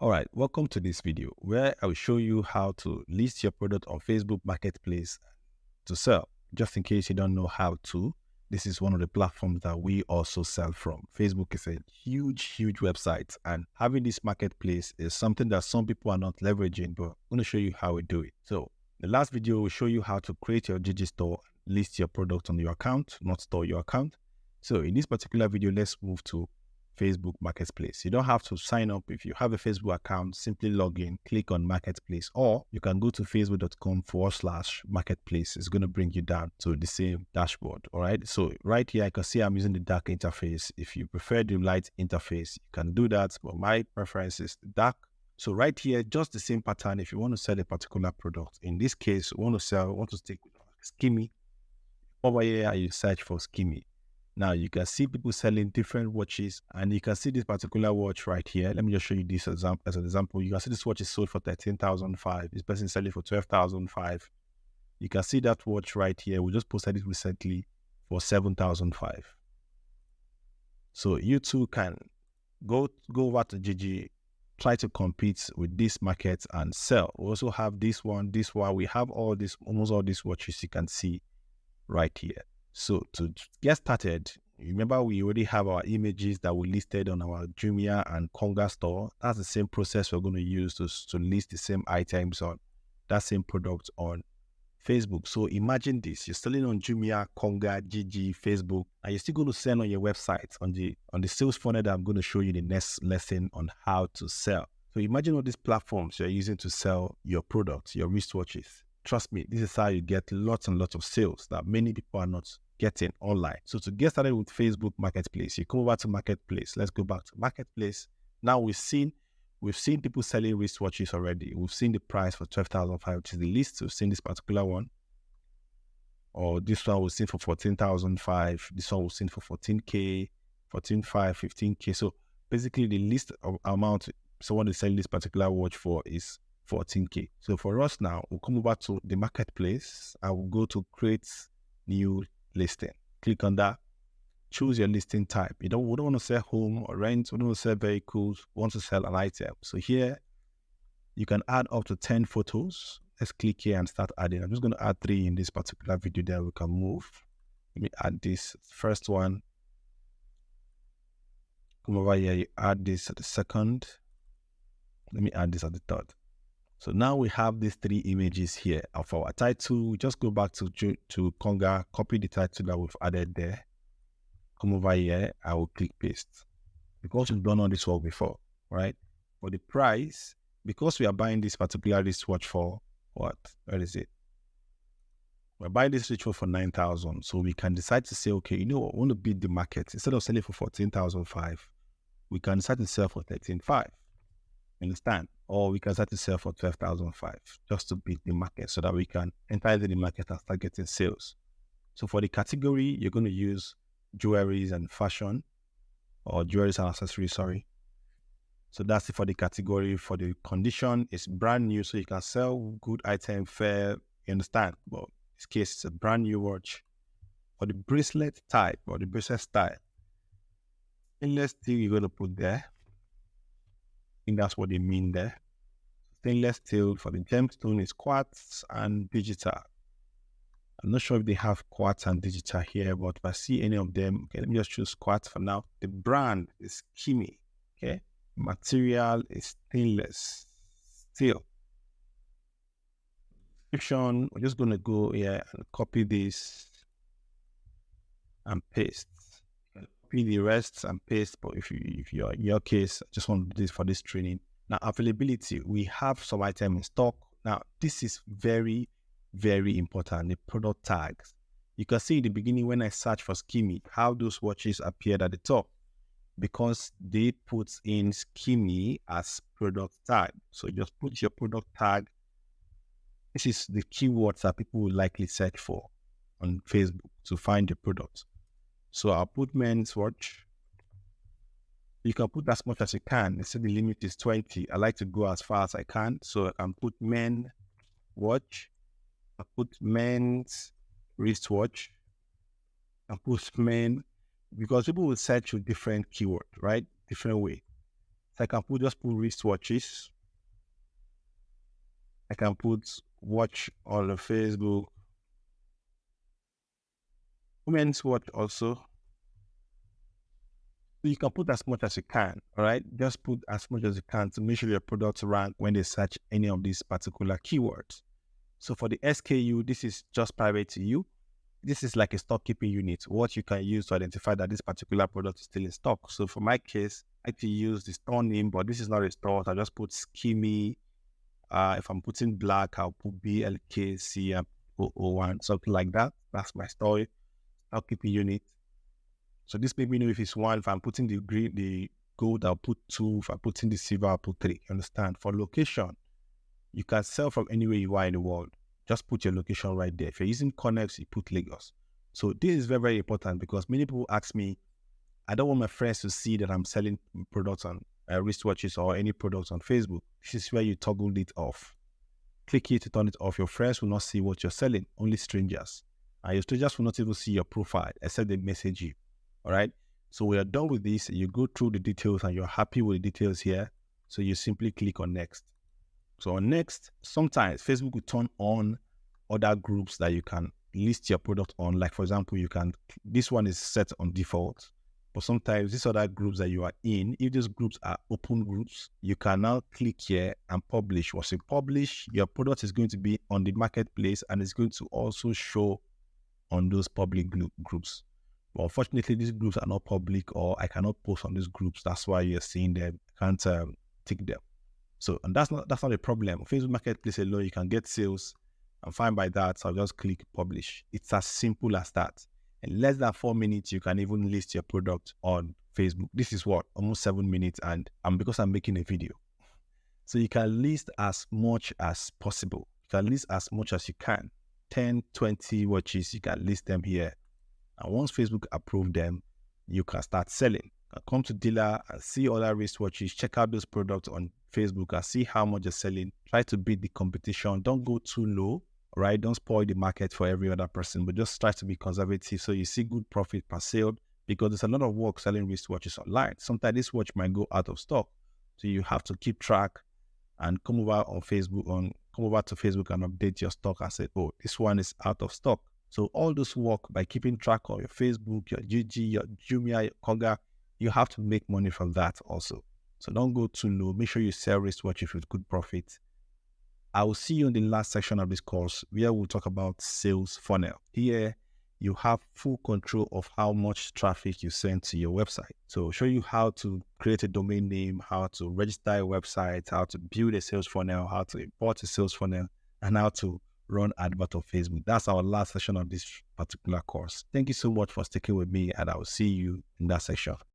All right, welcome to this video where I will show you how to list your product on Facebook Marketplace to sell. Just in case you don't know how to, this is one of the platforms that we also sell from. Facebook is a huge website, and having this marketplace is something that some people are not leveraging, but I'm going to show you how we do it. So the last video will show you how to create your Gigi store, list your product on your account, not store your account. So in this particular video, let's move to Facebook Marketplace. You don't have to sign up. If you have a Facebook account, simply log in, click on Marketplace, or you can go to facebook.com/marketplace. It's going to bring you down to the same dashboard. All right. So right here, I can see I'm using the dark interface. If you prefer the light interface, you can do that. But my preference is the dark. So right here, just the same pattern. If you want to sell a particular product, in this case, want to stick with Skimmy. Over here, you search for Skimmy. Now you can see people selling different watches, and you can see this particular watch right here. Let me just show you this as an example. You can see this watch is sold for 13,500. This person is selling for 12,500. You can see that watch right here. We just posted it recently for 7,500. So you too can go over to Gigi, try to compete with this market and sell. We also have this one. We have almost all these watches you can see right here. So to get started, remember we already have our images that we listed on our Jumia and Konga store. That's the same process we're going to use to list the same items on that same product on Facebook. So imagine this: you're selling on Jumia, Konga, Gigi, Facebook, and you're still going to sell on your website on the sales funnel that I'm going to show you in the next lesson on how to sell. So imagine all these platforms you're using to sell your products, your wristwatches. Trust me, this is how you get lots and lots of sales that many people are not getting online. So to get started with Facebook Marketplace, you come over to Marketplace. Let's go back to Marketplace. Now we've seen people selling wristwatches already. We've seen the price for 12,500, which is the least. We've seen this particular one. Or this one we've seen for 14,500. This one we've seen for 14K, 14,500, 15K. So basically the least amount someone is selling this particular watch for is 14K. So for us now, we'll come over to the Marketplace. I will go to create new listing. Click on that. Choose your listing type. We don't want to sell home or rent. We don't want to sell vehicles. We want to sell an item. So here, you can add up to 10 photos. Let's click here and start adding. I'm just going to add 3 in this particular video that we can move. Let me add this first one. Come over here, you add this at the second. Let me add this at the third. So now we have these 3 images here of our title. We just go back to Konga, copy the title that we've added there. Come over here, I will click paste. Because we've done all this work before, right? For the price, because we are buying this particular wristwatch for what? Where is it? We're buying this wristwatch for 9,000. So we can decide to say, okay, you know what? We want to beat the market. Instead of selling for 14,500, we can decide to sell for 13,500. Understand? Or we can start to sell for 12,500 just to beat the market so that we can enter into the market and start getting sales. So for the category, you're going to use jewelries and fashion, or jewelries and accessories, sorry. So that's it for the category. For the condition, it's brand new, so you can sell good item, fair, you understand? But in this case, it's a brand new watch. For the bracelet type or the bracelet style, stainless steel you're going to put there. I think that's what they mean there. Stainless steel. For the gemstone is quartz and digital. I'm not sure if they have quartz and digital here, but if I see any of them, okay, let me just choose quartz for now. The brand is Kimi, okay? Material is stainless steel. Description, we're just going to go here and copy this and paste. Copy the rest and paste, but if you're in your case, I just want to do this for this training. Now, availability, we have some item in stock. Now, this is very important, the product tags. You can see in the beginning when I search for Skimmy, how those watches appeared at the top, because they put in Skimmy as product tag. So just put your product tag. This is the keywords that people will likely search for on Facebook to find the product. So I'll put men's watch. You can put as much as you can. They say the limit is 20. I like to go as far as I can. So I can put men watch. I put men's wristwatch. I put men, because people will search with different keywords, right? Different way. So I can just put wristwatches. I can put watch on the Facebook. Women's watch also. So you can put as much as you can, all right? Just put as much as you can to make sure your products rank when they search any of these particular keywords. So for the SKU, this is just private to you. This is like a stock keeping unit, what you can use to identify that this particular product is still in stock. So for my case, I can use the store name, but this is not a store. I just put Skimmy. If I'm putting black, I'll put BLKCM001, something like that. That's my stock keeping unit. So this made me know if it's 1. If I'm putting the green, the gold, I'll put 2. If I'm putting the silver, I'll put 3. You understand? For location, you can sell from anywhere you are in the world. Just put your location right there. If you're using Connex, you put Lagos. So this is very, very important because many people ask me, I don't want my friends to see that I'm selling products on wristwatches or any products on Facebook. This is where you toggle it off. Click here to turn it off. Your friends will not see what you're selling, only strangers. And your strangers will not even see your profile except they message you. All right. So we are done with this. You go through the details and you're happy with the details here. So you simply click on next. So on next, sometimes Facebook will turn on other groups that you can list your product on. Like for example, this one is set on default, but sometimes these other groups that you are in, if these groups are open groups, you can now click here and publish. Once you publish, your product is going to be on the marketplace and it's going to also show on those public groups. But unfortunately, these groups are not public or I cannot post on these groups. That's why you're seeing them. I can't tick them. So, and that's not a problem. Facebook Marketplace alone, you can get sales. I'm fine by that. So I'll just click publish. It's as simple as that. In less than 4 minutes, you can even list your product on Facebook. This is what, almost 7 minutes. And because I'm making a video. So you can list as much as possible. You can list as much as you can. 10, 20 watches, you can list them here. And once Facebook approves them, you can start selling. Come to dealer and see other wristwatches. Check out those products on Facebook and see how much you're selling. Try to beat the competition. Don't go too low, right? Don't spoil the market for every other person, but just try to be conservative so you see good profit per sale because there's a lot of work selling wristwatches online. Sometimes this watch might go out of stock. So you have to keep track and come over to Facebook and update your stock and say, oh, this one is out of stock. So all this work by keeping track of your Facebook, your GG, your Jumia, your Konga, you have to make money from that also. So don't go too low. Make sure you sell wristwatches with good profit. I will see you in the last section of this course where we'll talk about sales funnel. Here, you have full control of how much traffic you send to your website. So I'll show you how to create a domain name, how to register a website, how to build a sales funnel, how to import a sales funnel, and how to run advert on Facebook. That's our last session of this particular course. Thank you so much for sticking with me, and I will see you in that section.